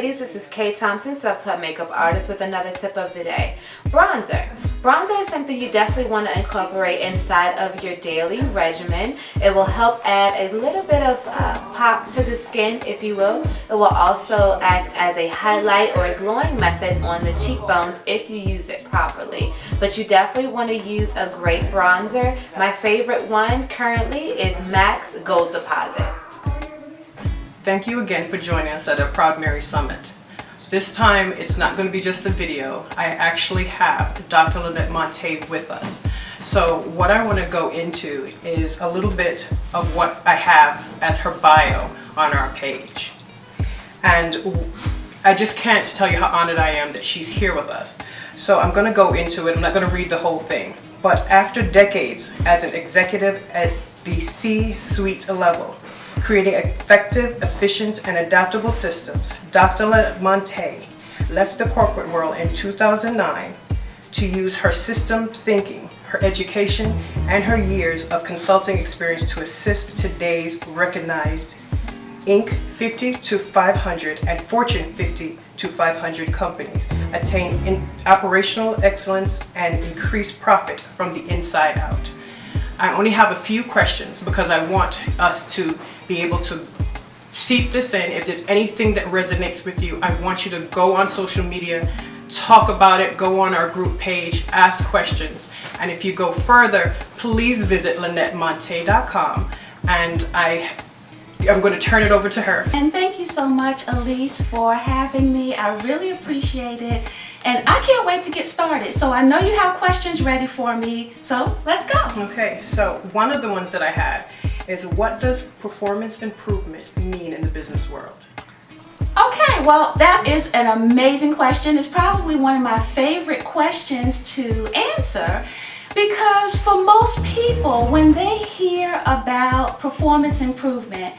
ladies, this is Kay Thompson, self-taught makeup artist with another tip of the day. Bronzer. Bronzer is something you definitely want to incorporate inside of your daily regimen. It will help add a little bit of pop to the skin, if you will. It will also act as a highlight or a glowing method on the cheekbones if you use it properly. But you definitely want to use a great bronzer. My favorite one currently is MAC's Gold Deposit. Thank you again for joining us at our Proud Mary Summit. This time, it's not going to be just a video. I actually have Dr. Linette Montae with us. So what I want to go into is a little bit of what I have as her bio on our page. And I just can't tell you how honored I am that she's here with us. So I'm going to go into it. I'm not going to read the whole thing. But after decades as an executive at the C-suite level, creating effective, efficient, and adaptable systems, Dr. Linette Montae left the corporate world in 2009 to use her system thinking, her education, and her years of consulting experience to assist today's recognized Inc. 50 to 500 and Fortune 50 to 500 companies attain operational excellence and increase profit from the inside out. I only have a few questions because I want us to be able to seep this in. If there's anything that resonates with you, I want you to go on social media, talk about it, go on our group page, ask questions. And if you go further, please visit LinetteMontae.com, and I'm going to turn it over to her. And thank you so much, Ellice, for having me. I really appreciate it. And I can't wait to get started. So I know you have questions ready for me. So let's go. Okay, so one of the ones that I had is, what does performance improvement mean in the business world? Okay, well, that is an amazing question. It's probably one of my favorite questions to answer, because for most people, when they hear about performance improvement,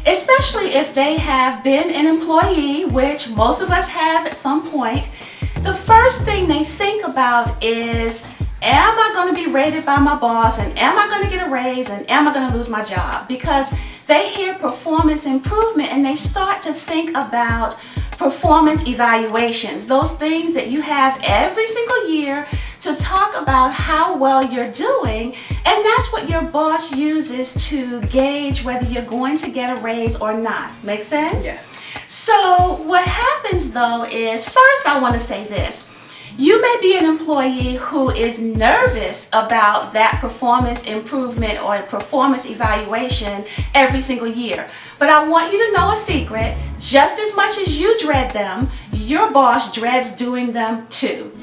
especially if they have been an employee, which most of us have at some point, the first thing they think about is, am I going to be rated by my boss, and am I going to get a raise, and am I going to lose my job? Because they hear performance improvement and they start to think about performance evaluations, those things that you have every single year to talk about how well you're doing, and that's what your boss uses to gauge whether you're going to get a raise or not. Make sense? Yes. So what happens though is, first I want to say this. You may be an employee who is nervous about that performance improvement or performance evaluation every single year. But I want you to know a secret. Just as much as you dread them, your boss dreads doing them too.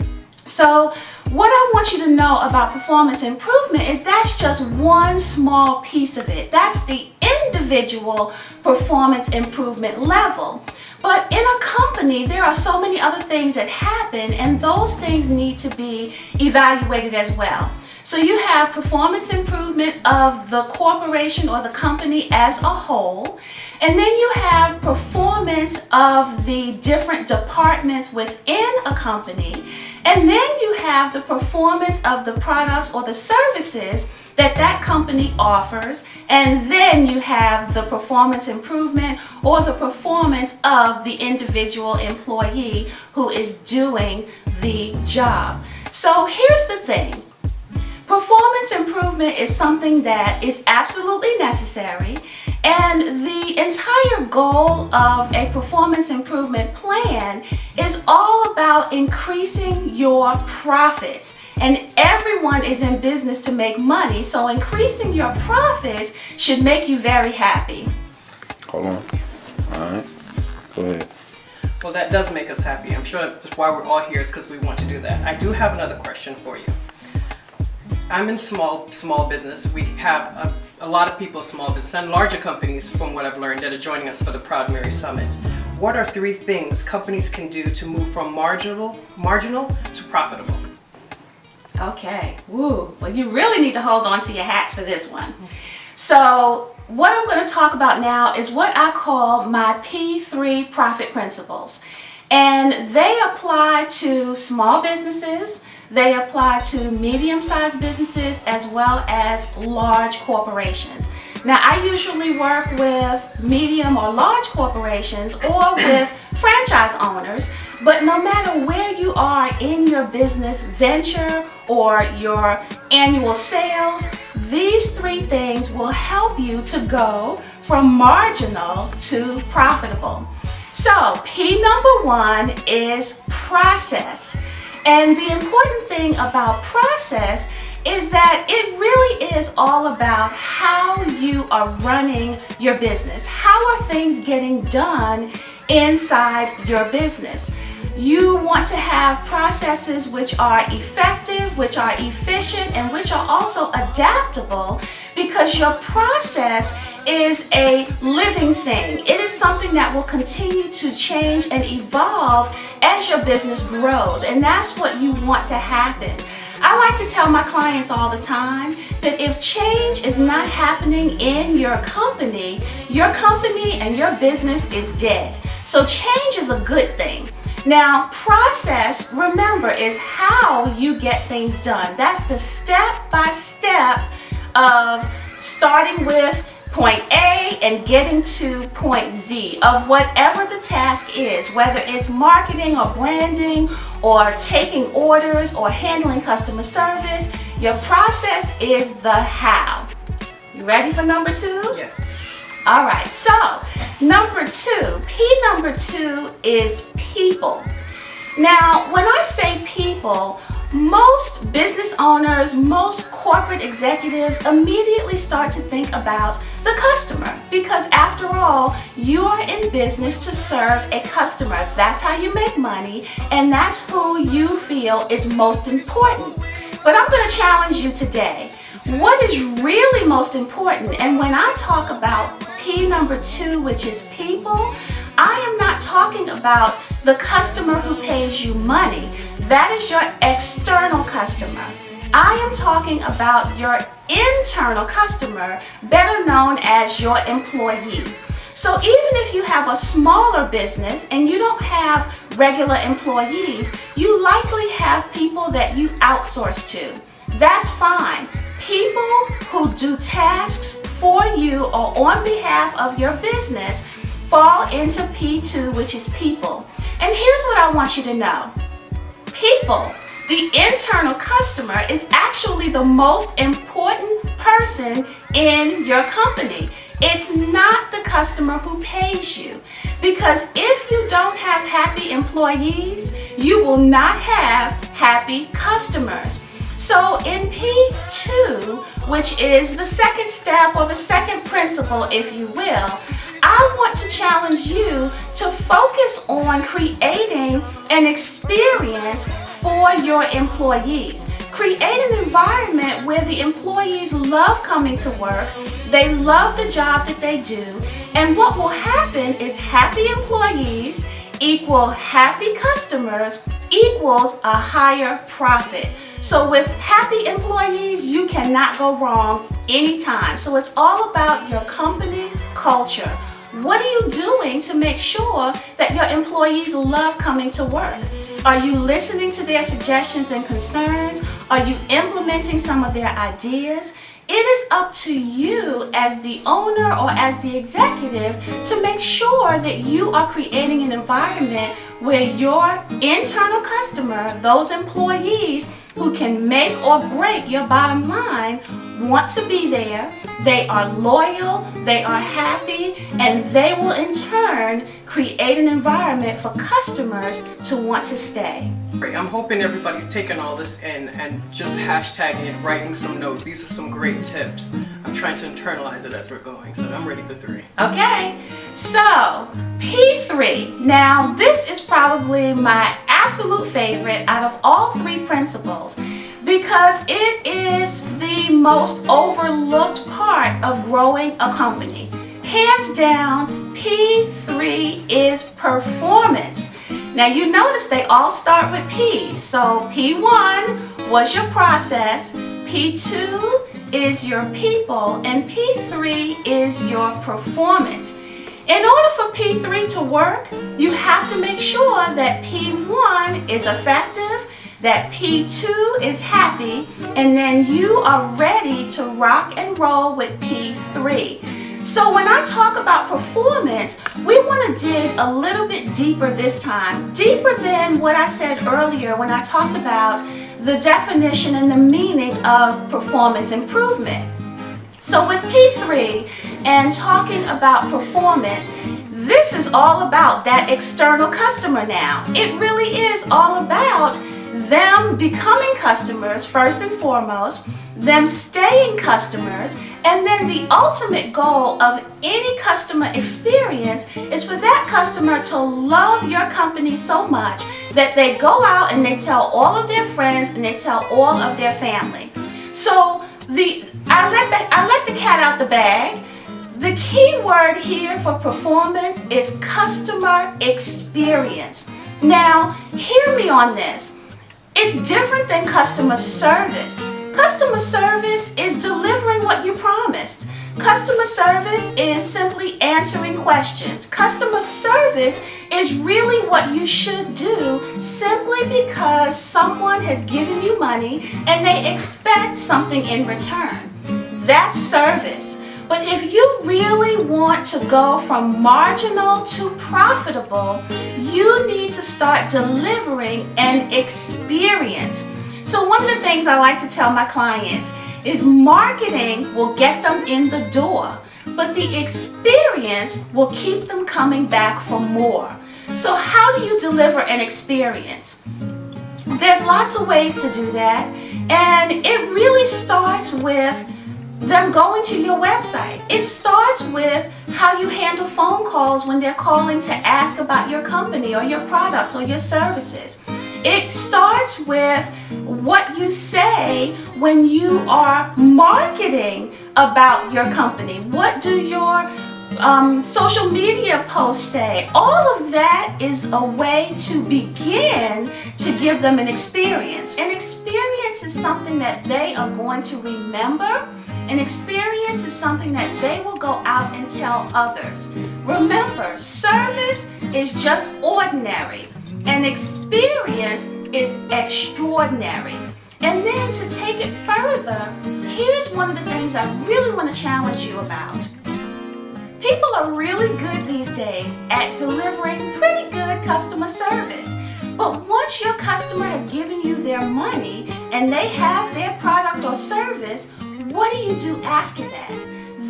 So what I want you to know about performance improvement is that's just one small piece of it. That's the individual performance improvement level. But in a company, there are so many other things that happen, and those things need to be evaluated as well. So you have performance improvement of the corporation or the company as a whole, and then you have performance of the different departments within a company, and then you have the performance of the products or the services that company offers, and then you have the performance improvement or the performance of the individual employee who is doing the job. So here's the thing. Performance improvement is something that is absolutely necessary, and the entire goal of a performance improvement plan is all about increasing your profits. And everyone is in business to make money, so increasing your profits should make you very happy. Hold on. All right. Go ahead. Well, that does make us happy. I'm sure that's why we're all here, is because we want to do that. I do have another question for you. I'm in small business. We have a lot of people in small business and larger companies, from what I've learned, that are joining us for the Proud Mary Summit. What are 3 things companies can do to move from marginal to profitable? Okay, woo. Well, you really need to hold on to your hats for this one. So what I'm going to talk about now is what I call my P3 profit principles. And they apply to small businesses, they apply to medium-sized businesses, as well as large corporations. Now, I usually work with medium or large corporations or with franchise owners, but no matter where you are in your business venture or your annual sales, these 3 things will help you to go from marginal to profitable. So, P number 1 is process. And the important thing about process is that it really is all about how you are running your business. How are things getting done inside your business? You want to have processes which are effective, which are efficient, and which are also adaptable, because your process is a living thing. It is something that will continue to change and evolve as your business grows, and that's what you want to happen. I like to tell my clients all the time that if change is not happening in your company and your business is dead. So change is a good thing. Now, process, remember, is how you get things done. That's the step-by-step of starting with point A and getting to point Z of whatever the task is, whether it's marketing or branding or taking orders or handling customer service. Your process is the how. You ready for number 2? Yes. All right, so number 2, P number 2 is people. Now, when I say people, most business owners, most corporate executives immediately start to think about the customer, because after all, you are in business to serve a customer. That's how you make money, and that's who you feel is most important. But I'm going to challenge you today. What is really most important? And when I talk about P number 2, which is people, I am not talking about the customer who pays you money. That is your external customer. I am talking about your internal customer, better known as your employee. So even if you have a smaller business and you don't have regular employees, you likely have people that you outsource to. That's fine. People who do tasks for you or on behalf of your business fall into P2, which is people. And here's what I want you to know. People, the internal customer, is actually the most important person in your company. It's not the customer who pays you. Because if you don't have happy employees, you will not have happy customers. So in P2, which is the second step or the second principle, if you will, I want to challenge you to focus on creating an experience for your employees. Create an environment where the employees love coming to work, they love the job that they do, and what will happen is happy employees equal happy customers equals a higher profit. So with happy employees, you cannot go wrong anytime. So it's all about your company culture. What are you doing to make sure that your employees love coming to work? Are you listening to their suggestions and concerns? Are you implementing some of their ideas? It is up to you as the owner or as the executive to make sure that you are creating an environment where your internal customer, those employees who can make or break your bottom line, want to be there, they are loyal, they are happy, and they will in turn create an environment for customers to want to stay. I'm hoping everybody's taking all this in and just hashtagging it, writing some notes. These are some great tips. I'm trying to internalize it as we're going, so I'm ready for 3. Okay, so P3. Now this is probably my absolute favorite out of all 3 principles because it is the most overlooked part of growing a company. Hands down, P3 is performance. Now you notice they all start with P. So P1 was your process, P2 is your people, and P3 is your performance. In order for P3 to work, you have to make sure that P1 is effective, that P2 is happy, and then you are ready to rock and roll with P3. So when I talk about performance, we want to dig a little bit deeper this time, deeper than what I said earlier when I talked about the definition and the meaning of performance improvement. So with P3 and talking about performance, this is all about that external customer now. It really is all about them becoming customers first and foremost, them staying customers, and then the ultimate goal of any customer experience is for that customer to love your company so much that they go out and they tell all of their friends and they tell all of their family. So I let the cat out the bag. The key word here for performance is customer experience. Now, hear me on this. It's different than customer service. Customer service is delivering what you promised. Customer service is simply answering questions. Customer service is really what you should do simply because someone has given you money and they expect something in return. That's service. But if you really want to go from marginal to profitable, you need to start delivering an experience. So one of the things I like to tell my clients is marketing will get them in the door, but the experience will keep them coming back for more. So how do you deliver an experience? There's lots of ways to do that, and it really starts with them going to your website. It starts with how you handle phone calls when they're calling to ask about your company or your products or your services. It starts with what you say when you are marketing about your company. What do your social media posts say? All of that is a way to begin to give them an experience. An experience is something that they are going to remember. An experience is something that they will go out and tell others. Remember, service is just ordinary. An experience is extraordinary. And then to take it further, here's one of the things I really want to challenge you about. People are really good these days at delivering pretty good customer service. But once your customer has given you their money and they have their product or service, what do you do after that?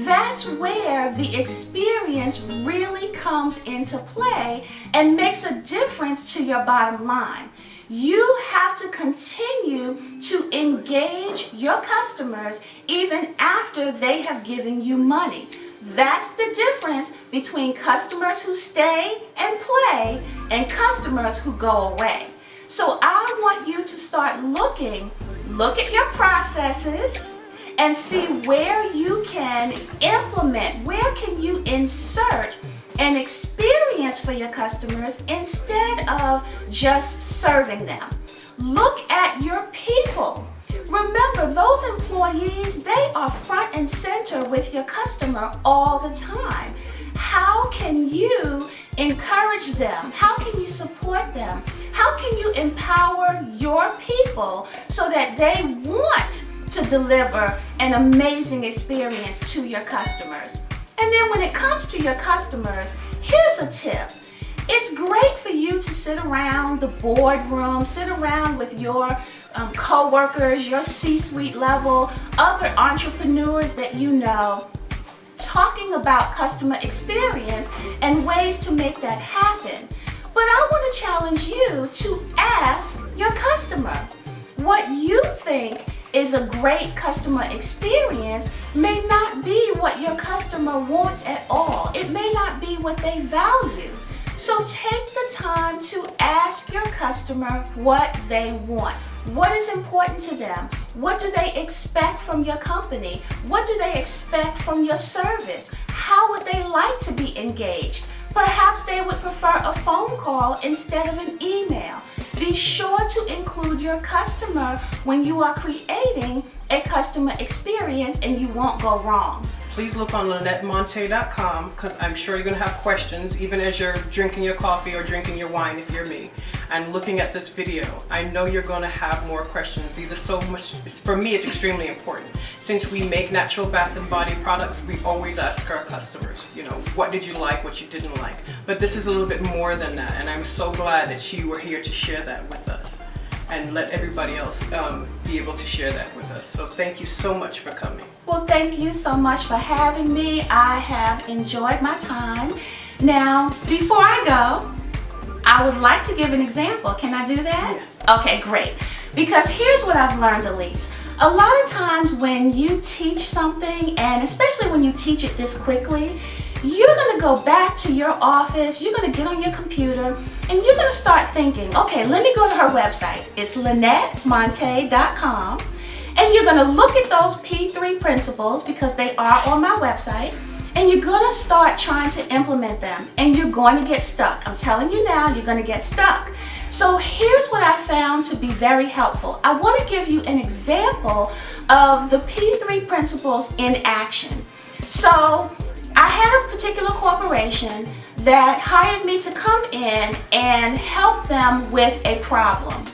That's where the experience really comes into play and makes a difference to your bottom line. You have to continue to engage your customers even after they have given you money. That's the difference between customers who stay and play and customers who go away. So I want you to start look at your processes and see where you can implement, where can you insert an experience for your customers instead of just serving them. Look at your people. Remember, those employees, they are front and center with your customer all the time. How can you encourage them? How can you support them? How can you empower your people so that they want to deliver an amazing experience to your customers? And then when it comes to your customers, here's a tip. It's great for you to sit around the boardroom, sit around with your co-workers, your C-suite level, other entrepreneurs that you know, talking about customer experience and ways to make that happen. But I want to challenge you to ask your customer what you think is a great customer experience may not be what your customer wants at all. It may not be what they value. So take the time to ask your customer what they want. What is important to them? What do they expect from your company? What do they expect from your service? How would they like to be engaged? Perhaps they would prefer a phone call instead of an email. Be sure to include your customer when you are creating a customer experience and you won't go wrong. Please look on LinetteMontae.com because I'm sure you're going to have questions even as you're drinking your coffee or drinking your wine if you're me. and looking at this video, I know you're going to have more questions. These are so much, for me, it's extremely important. Since we make natural bath and body products, we always ask our customers, you know, what did you like, what you didn't like. But this is a little bit more than that, and I'm so glad that you were here to share that with us and let everybody else be able to share that with us. So thank you so much for coming. Well, thank you so much for having me. I have enjoyed my time. Now, before I go, I would like to give an example. Can I do that? Yes. Okay, great. Because here's what I've learned, Ellice. A lot of times when you teach something, and especially when you teach it this quickly, you're going to go back to your office, you're going to get on your computer, and you're going to start thinking, okay, let me go to her website. It's LinetteMontae.com, and you're going to look at those P3 principles because they are on my website, and you're going to start trying to implement them, and you're going to get stuck. I'm telling you now, you're going to get stuck. So here's what I found to be very helpful. I want to give you an example of the P3 principles in action. So I had a particular corporation that hired me to come in and help them with a problem.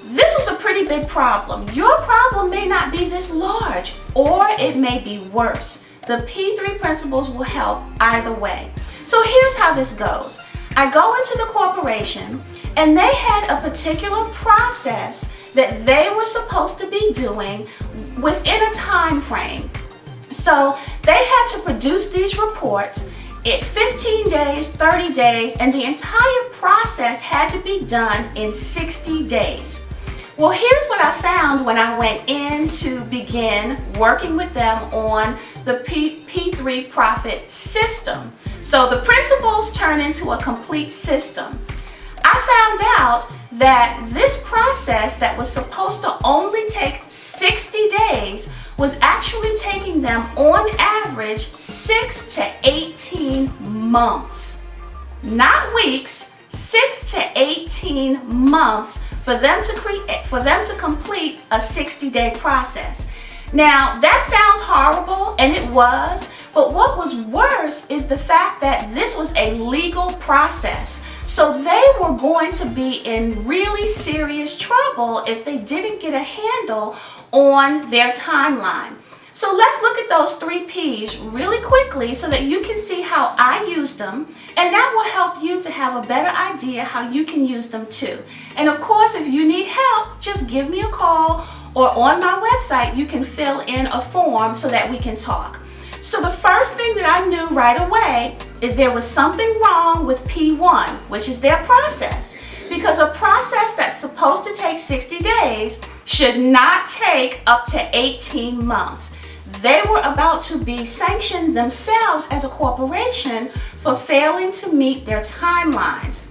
This was a pretty big problem. Your problem may not be this large, or it may be worse. The P3 principles will help either way. So here's how this goes. I go into the corporation, and they had a particular process that they were supposed to be doing within a time frame. So they had to produce these reports in 15 days, 30 days, and the entire process had to be done in 60 days. Well, here's what I found when I went in to begin working with them on the P3 profit system. So the principles turn into a complete system. I found out that this process that was supposed to only take 60 days was actually taking them on average 6 to 18 months. Not weeks, 6 to 18 months for them to complete a 60-day process. Now, that sounds horrible, and it was, but what was worse is the fact that this was a legal process. So they were going to be in really serious trouble if they didn't get a handle on their timeline. So let's look at those 3 P's really quickly so that you can see how I used them, and that will help you to have a better idea how you can use them too. And of course, if you need help, just give me a call, or on my website you can fill in a form so that we can talk. So the first thing that I knew right away is there was something wrong with P1, which is their process. Because a process that's supposed to take 60 days should not take up to 18 months. They were about to be sanctioned themselves as a corporation for failing to meet their timelines.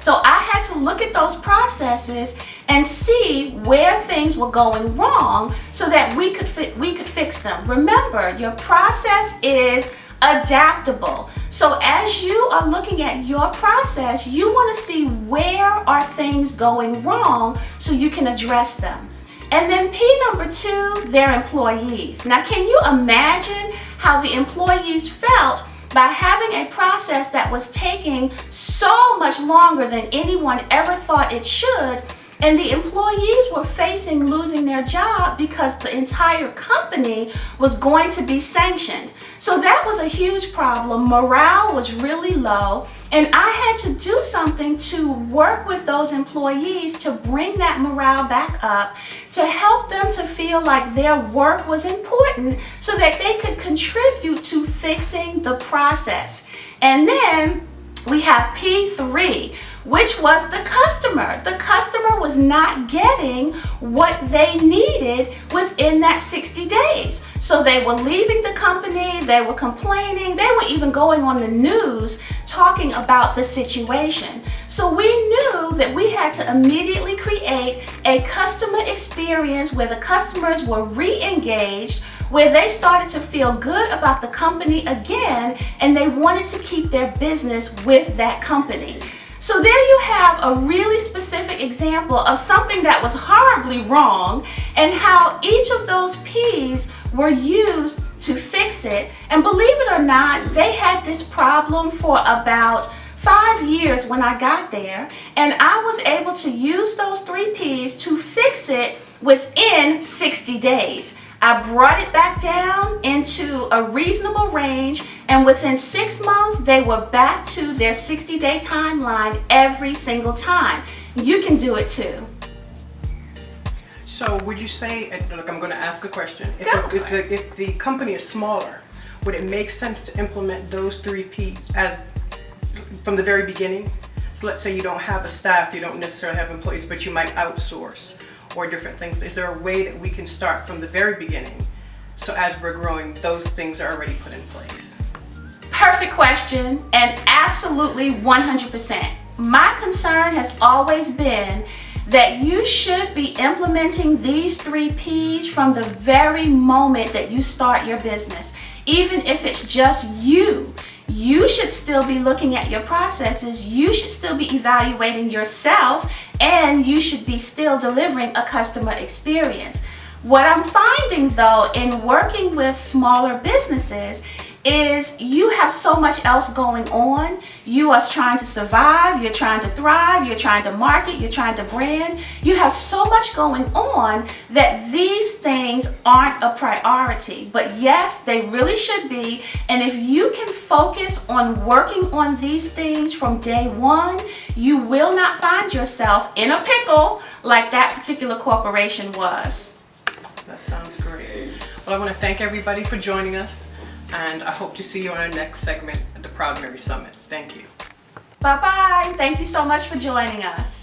So I had to look at those processes and see where things were going wrong so that we could fix them. Remember, your process is adaptable. So as you are looking at your process, you want to see where are things going wrong so you can address them. And then P number 2, their employees. Now, can you imagine how the employees felt by having a process that was taking so much longer than anyone ever thought it should, and the employees were facing losing their job because the entire company was going to be sanctioned? So that was a huge problem. Morale was really low, and I had to do something to work with those employees to bring that morale back up, to help them to feel like their work was important so that they could contribute to fixing the process. And then we have P3, which was the customer. The customer was not getting what they needed within that 60 days. So they were leaving the company, they were complaining, they were even going on the news talking about the situation. So we knew that we had to immediately create a customer experience where the customers were re-engaged, where they started to feel good about the company again, and they wanted to keep their business with that company. So there you have a really specific example of something that was horribly wrong and how each of those P's were used to fix it. And believe it or not, they had this problem for about 5 years when I got there, and I was able to use those 3 Ps to fix it within 60 days. I brought it back down into a reasonable range, and within 6 months, they were back to their 60-day timeline every single time. You can do it too. So would you say, look, I'm going to ask a question. If the company is smaller, would it make sense to implement those 3 Ps as from the very beginning? So let's say you don't have a staff, you don't necessarily have employees, but you might outsource or different things. Is there a way that we can start from the very beginning, so as we're growing, those things are already put in place? Perfect question, and absolutely 100%. My concern has always been that you should be implementing these 3 Ps from the very moment that you start your business. Even if it's just you should still be looking at your processes, you should still be evaluating yourself, and you should be still delivering a customer experience. What I'm finding though in working with smaller businesses is you have so much else going on. You are trying to survive, you're trying to thrive, you're trying to market, you're trying to brand. You have so much going on that these things aren't a priority. But yes, they really should be. And if you can focus on working on these things from day one, you will not find yourself in a pickle like that particular corporation was. That sounds great. Well, I want to thank everybody for joining us, and I hope to see you on our next segment at the Proud Mary Summit. Thank you. Bye-bye. Thank you so much for joining us.